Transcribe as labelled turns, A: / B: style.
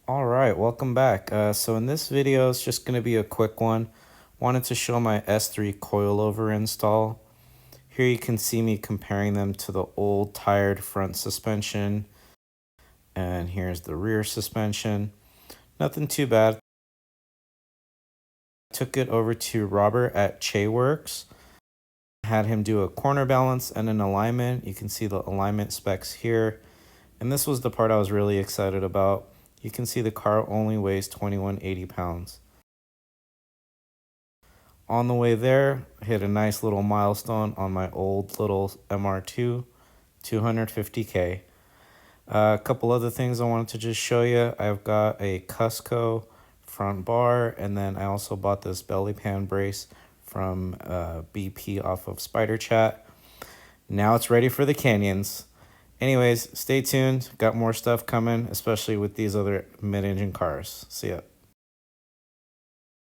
A: All right, welcome back. So in this video, it's just going to be a quick one. Wanted to show my S3 coilover install. Here you can see me comparing them to the old tired front suspension. And here's the rear suspension. Nothing too bad. Took it over to Robert at Che Works. Had him do a corner balance and an alignment. You can see the alignment specs here. And this was the part I was really excited about. You can see the car only weighs 2180 pounds. On the way there, hit a nice little milestone on my old little MR2, 250K. A couple other things I wanted to just show you. I've got a Cusco front bar, and then I also bought this bellypan brace from BP off of Spyder Chat. Now it's ready for the canyons. Anyways, stay tuned. Got more stuff coming, especially with these other mid-engine cars. See ya.